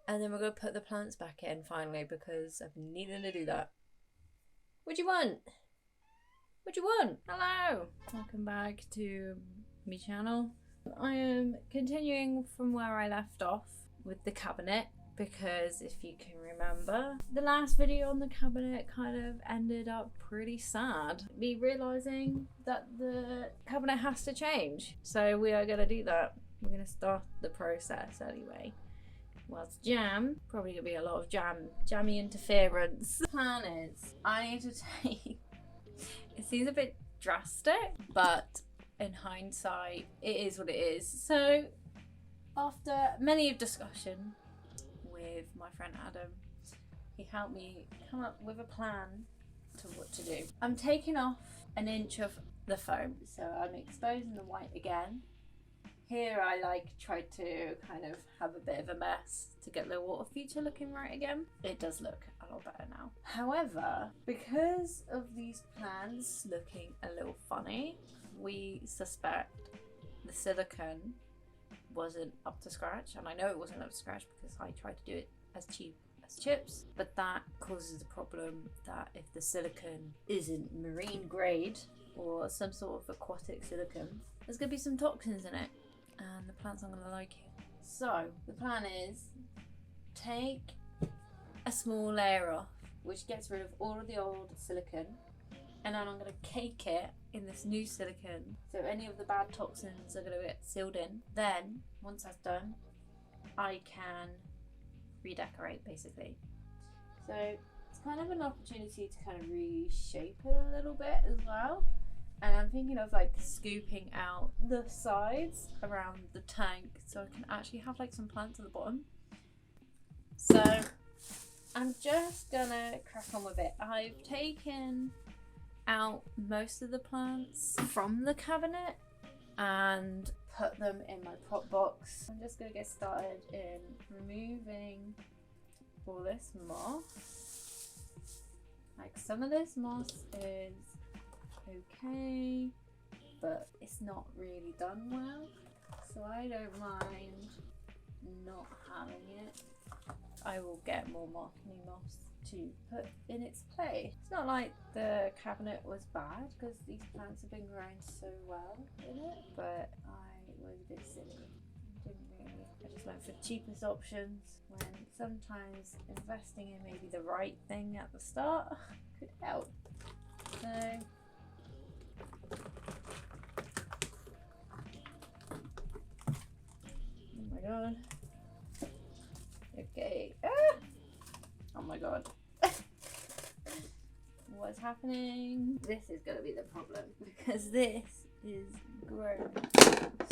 And then we're going to put the plants back in finally because I've been needing to do that. What do you want? What do you want? Hello! Welcome back to my channel. I am continuing from where I left off with the cabinet because if you can remember, the last video on the cabinet kind of ended up pretty sad. Me realising that the cabinet has to change. So we are going to do that. We're going to start the process anyway. Whilst jam, probably gonna be a lot of jammy interference. The plan is, I need to take, it seems a bit drastic, but in hindsight, it is what it is. So, after many of discussion with my friend Adam, he helped me come up with a plan to what to do. I'm taking off an inch of the foam, so I'm exposing the white again. Here I tried to kind of have a bit of a mess to get the water feature looking right again. It does look a lot better now. However, because of these plants looking a little funny, we suspect the silicone wasn't up to scratch. And I know it wasn't up to scratch because I tried to do it as cheap as chips. But that causes the problem that if the silicone isn't marine grade or some sort of aquatic silicone, there's going to be some toxins in it. And the plants aren't going to like it. So the plan is take a small layer off, which gets rid of all of the old silicone, and then I'm going to cake it in this new silicone so any of the bad toxins are going to get sealed in. Then once that's done, I can redecorate basically. So it's kind of an opportunity to kind of reshape it a little bit as well. And I'm thinking of scooping out the sides around the tank so I can actually have some plants at the bottom. So I'm just gonna crack on with it. I've taken out most of the plants from the cabinet and put them in my pot box. I'm just gonna get started in removing all this moss. Some of this moss is okay, but it's not really done well, so I don't mind not having it. I will get more new moss to put in its place. It's not like the cabinet was bad because these plants have been growing so well in it, but I was a bit silly. I just went for cheapest options when sometimes investing in maybe the right thing at the start could help. So oh my god. Okay. Ah! Oh my god. What's happening? This is going to be the problem because this is grown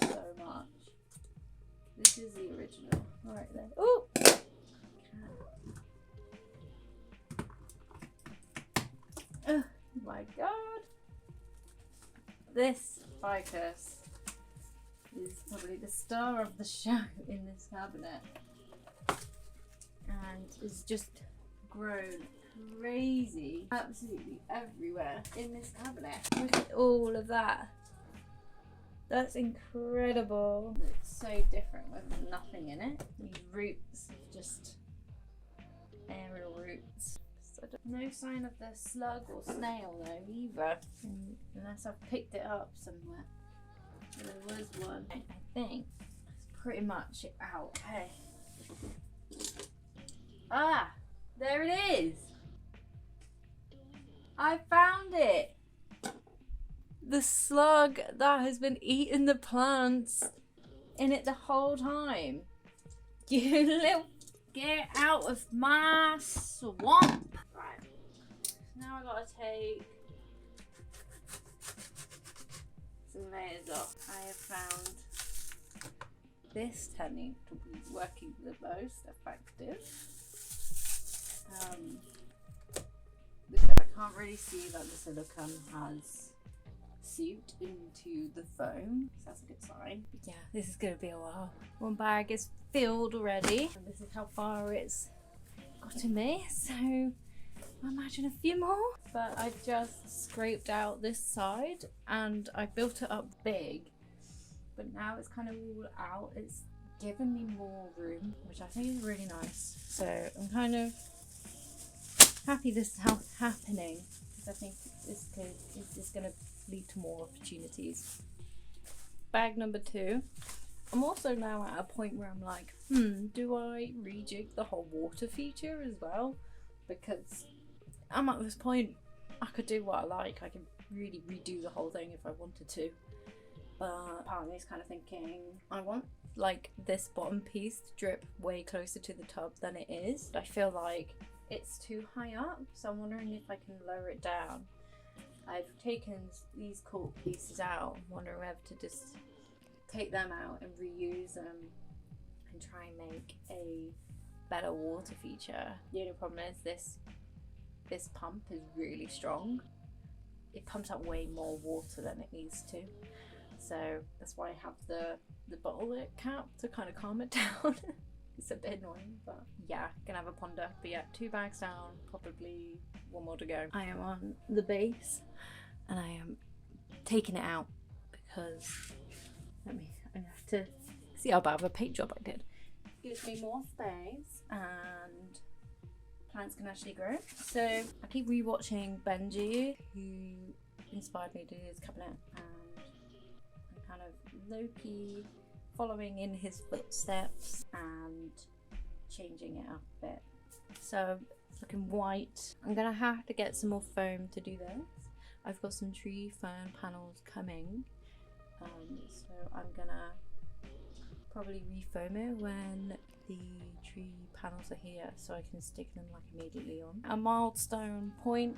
so much. This is the original. Alright then. Oh! Oh my god. This ficus is probably the star of the show in this cabinet and is just grown crazy absolutely everywhere in this cabinet. Look at all of that. That's incredible. It's so different with nothing in it. These roots, just aerial roots. No sign of the slug or snail though either, unless I've picked it up somewhere. There was one. I think that's pretty much it out. Hey. Ah! There it is! I found it! The slug that has been eating the plants in it the whole time. You little... Get out of my swamp! Right. Now I gotta take some layers off. I have found this tending to be working the most effective. Because I can't really see that the silicone has seeped into the foam, so that's a good sign. But yeah, this is gonna be a while. One bag is filled already, and this is how far it's gotten me, so I imagine a few more. But I just scraped out this side and I built it up big, but now it's kind of all out. It's given me more room, which I think is really nice. So I'm kind of happy this is happening, because I think this is going to lead to more opportunities. Bag number 2. I'm also now at a point where I'm like, do I rejig the whole water feature as well? Because I'm at this point, I could do what I like. I could really redo the whole thing if I wanted to. But part of me is kind of thinking, I want like this bottom piece to drip way closer to the tub than it is. I feel like it's too high up, so I'm wondering if I can lower it down. I've taken these cork pieces out. I'm wondering whether to just take them out and reuse them and try and make a better water feature. The only problem is this pump is really strong. It pumps out way more water than it needs to. So that's why I have the bottle lid cap to kind of calm it down. It's a bit annoying, but yeah, gonna have a ponder. But yeah, 2 bags down, probably 1 more to go. I am on the base and I am taking it out because I have to see how bad of a paint job I did. Gives me more space and plants can actually grow. So I keep rewatching Benji, who inspired me to do this cabinet, and I'm kind of low-key following in his footsteps and changing it up a bit. So it's looking white. I'm gonna have to get some more foam to do this. I've got some tree fern panels coming, so I'm gonna probably refoam it when the tree panels are here, so I can stick them like immediately on. A milestone point.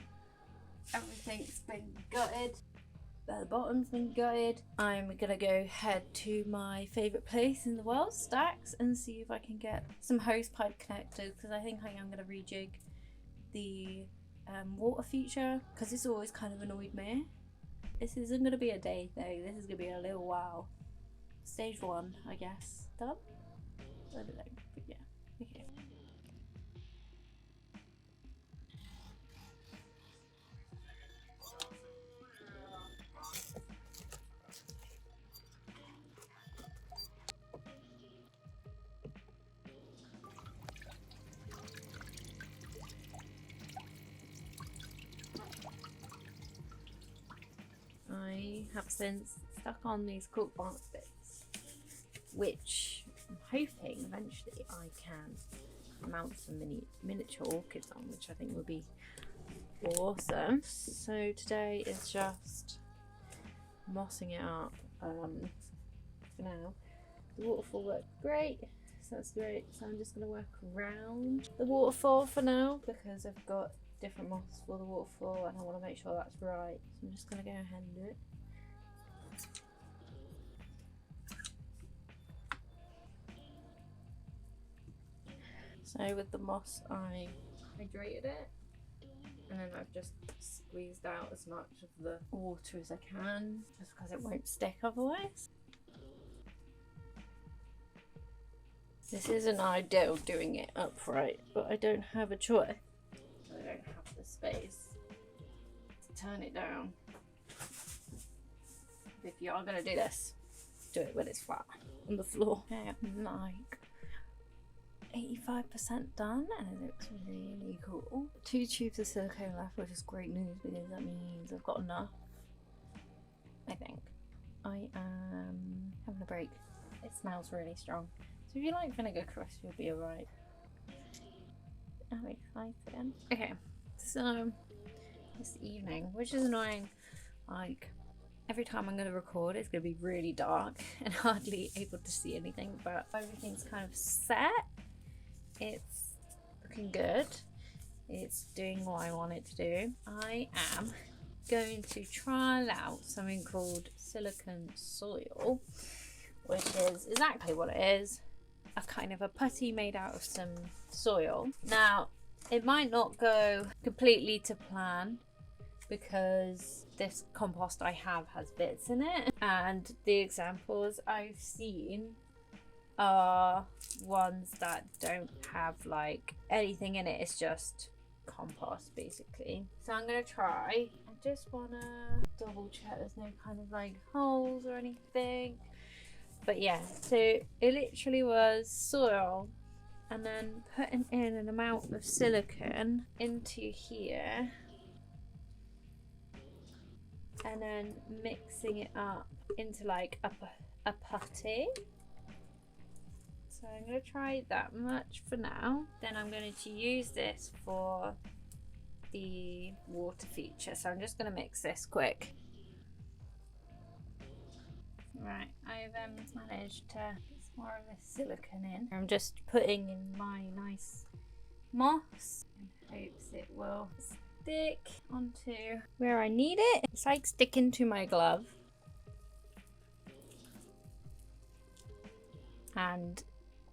Everything's been gutted. The bottom's been gutted. I'm gonna go head to my favourite place in the world, Stacks, and see if I can get some hose pipe connectors, because I think I am gonna rejig the water feature, because it's always kind of annoyed me. This isn't gonna be a day thing, this is gonna be a little while. Stage 1, I guess. Done? I don't know, but yeah, okay. I have since stuck on these cork bark bits, which I'm hoping eventually I can mount some miniature orchids on, which I think would be awesome. So today is just mossing it up for now. The waterfall worked great, so that's great. So I'm just going to work around the waterfall for now, because I've got different moss for the waterfall and I want to make sure that's right. So I'm just going to go ahead and do it. So with the moss, I hydrated it, and then I've just squeezed out as much of the water as I can, just because it won't stick otherwise. This isn't ideal doing it upright, but I don't have a choice. I don't have the space to turn it down. If you are going to do this, do it when it's flat on the floor. Okay, I'm like 85% done, and it looks really cool. 2 tubes of silicone left, which is great news because that means I've got enough. I think. I am having a break. It smells really strong. So if you like vinegar crust, you'll be alright. I'm excited. Okay, so this evening, which is annoying, like every time I'm going to record it's going to be really dark and hardly able to see anything, but everything's kind of set. It's looking good. It's doing what I want it to do. I am going to trial out something called silicone soil, which is exactly what it is. A kind of a putty made out of some soil. Now, it might not go completely to plan because this compost I have has bits in it, and the examples I've seen are ones that don't have like anything in it. It's just compost basically. So I'm gonna try. I just wanna double check there's no kind of like holes or anything. But yeah, so it literally was soil and then putting in an amount of silicone into here and then mixing it up into like a putty. So I'm going to try that much for now. Then I'm going to use this for the water feature. So I'm just going to mix this quick. Right, I've managed to get some more of this silicone in. I'm just putting in my nice moss in hopes it will stick onto where I need it. It's like sticking to my glove. And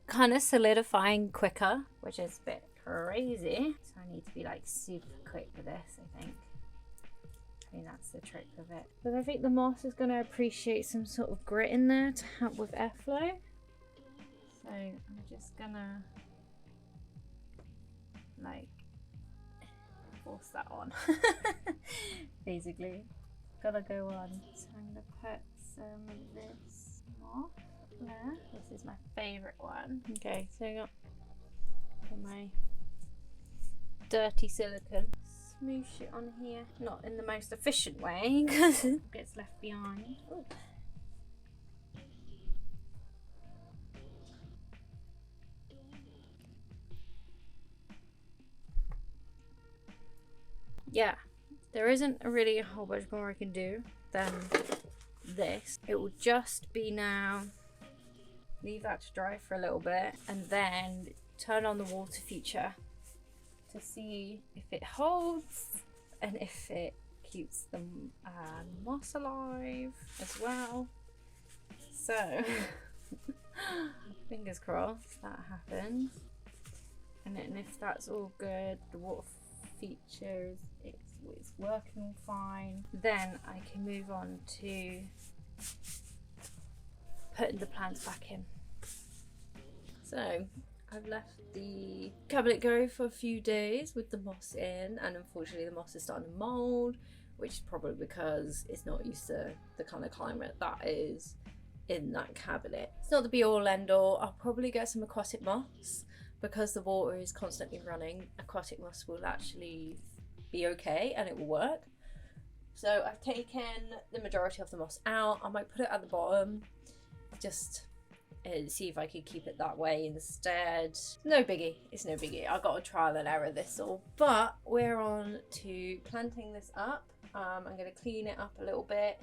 kind of solidifying quicker, which is a bit crazy. So I need to be like super quick with this, I think. I think that's the trick of it. But I think the moss is going to appreciate some sort of grit in there to help with airflow. So I'm just gonna like force that on. Basically, gotta go on. So I'm gonna put some of this moss there. This is my favourite one. Okay, so I got my dirty silicone. Smoosh it on here. Not in the most efficient way because it gets left behind. Ooh. Yeah, there isn't really a whole bunch more I can do than this. It will just be now, leave that to dry for a little bit and then turn on the water feature to see if it holds and if it keeps the moss alive as well. So fingers crossed that happens. And then if that's all good, the water features, it's working all fine, then I can move on to putting the plants back in. So I've left the cabinet go for a few days with the moss in, and unfortunately the moss is starting to mould, which is probably because it's not used to the kind of climate that is in that cabinet. It's not the be all end all. I'll probably get some aquatic moss because the water is constantly running. Aquatic moss will actually be okay and it will work. So I've taken the majority of the moss out. I might put it at the bottom just see if I could keep it that way instead. No biggie, it's no biggie. I got to trial and error this all, but we're on to planting this up. I'm going to clean it up a little bit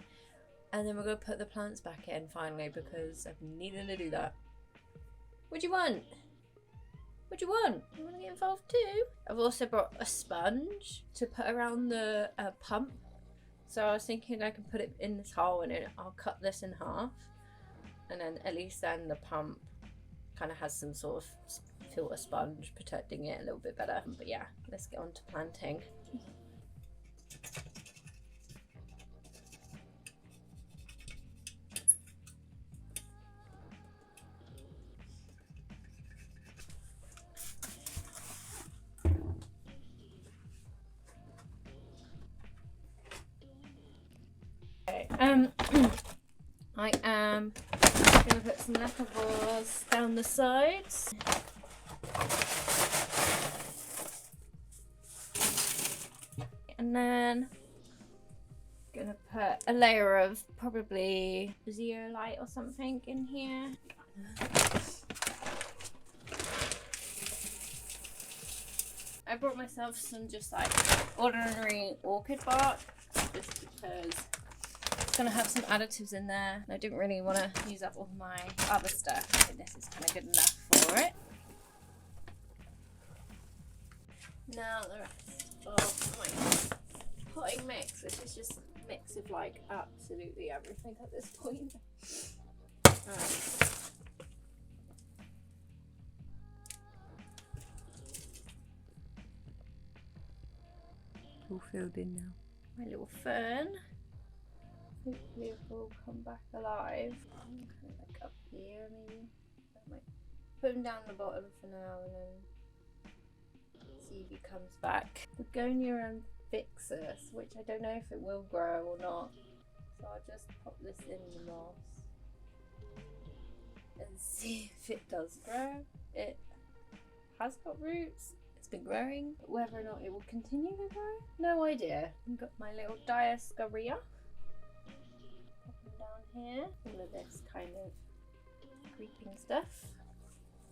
and then we're going to put the plants back in finally because I've been needing to do that. What do you want? What do you want? You want to get involved too? I've also brought a sponge to put around the pump. So I was thinking I can put it in this hole and then I'll cut this in half. And then at least then the pump kind of has some sort of filter sponge protecting it a little bit better. But yeah, let's get on to planting. Okay, I am going to put some leftovers down the sides. And then I'm going to put a layer of probably zeolite or something in here. I brought myself some just like ordinary orchid bark just because it's going to have some additives in there. I didn't really want to use up all my other stuff. I think this is kind of good enough for it. Now the rest of my potting mix, which is just a mix of like absolutely everything at this point. All filled in now. My little fern. Hopefully it will come back alive. I'm kind of like up here maybe. I might put him down the bottom for now and then see if he comes back. Begonia and Vixus, which I don't know if it will grow or not. So I'll just pop this in the moss. and see if it does grow. It has got roots. It's been growing, but whether or not it will continue to grow, no idea. I've got my little Dioscorea down here. All of this kind of creeping stuff.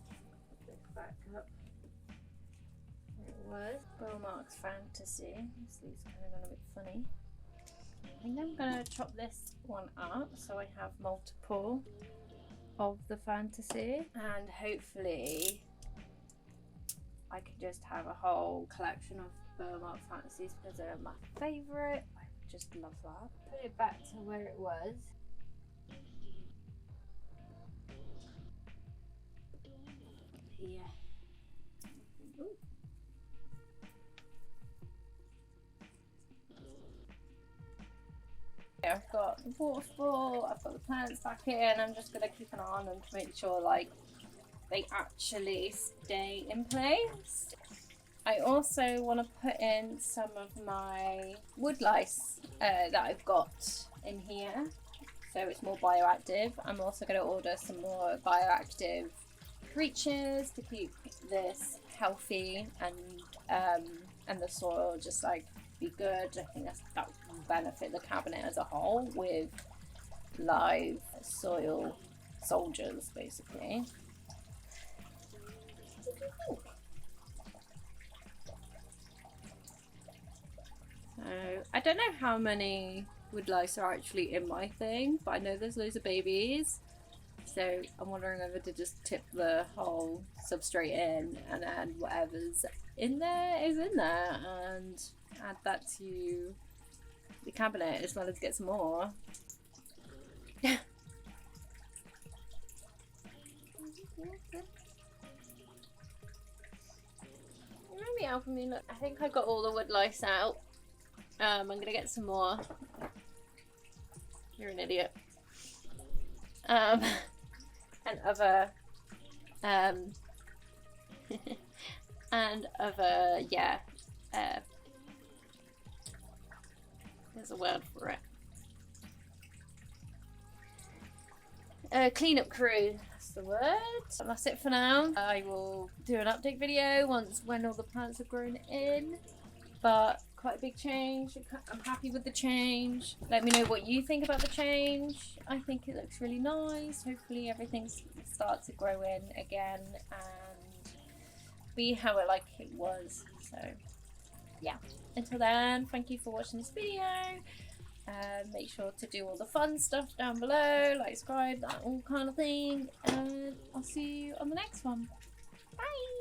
Put this back up where it was. Beaumark's Fantasy. This leaves kind of gone a bit funny. I think I'm gonna chop this one up so I have multiple of the Fantasy, and hopefully I could just have a whole collection of Beaumark Fantasies because they're my favourite. I just love that. Put it back to where it was. Yeah. Ooh. I've got the waterfall, I've got the plants back in. I'm just gonna keep an eye on them to make sure like they actually stay in place. I also want to put in some of my wood lice that I've got in here, so it's more bioactive. I'm also going to order some more bioactive creatures to keep this healthy and the soil just like be good. I think that will benefit the cabinet as a whole with live soil soldiers basically. So I don't know how many wood lice are actually in my thing, but I know there's loads of babies. So I'm wondering whether to just tip the whole substrate in and then whatever's in there is in there and add that to the cabinet as well as get some more. Maybe out for me. Look, I think I got all the wood lice out. I'm gonna get some more. You're an idiot. And other yeah. There's a word for it. Cleanup crew. That's the word. And that's it for now. I will do an update video when all the plants have grown in. But quite a big change. I'm happy with the change. Let me know what you think about the change. I think it looks really nice. Hopefully everything starts to grow in again and be how I like it was. So yeah, until then, thank you for watching this video. Make sure to do all the fun stuff down below, like, subscribe, that all kind of thing, and I'll see you on the next one. Bye!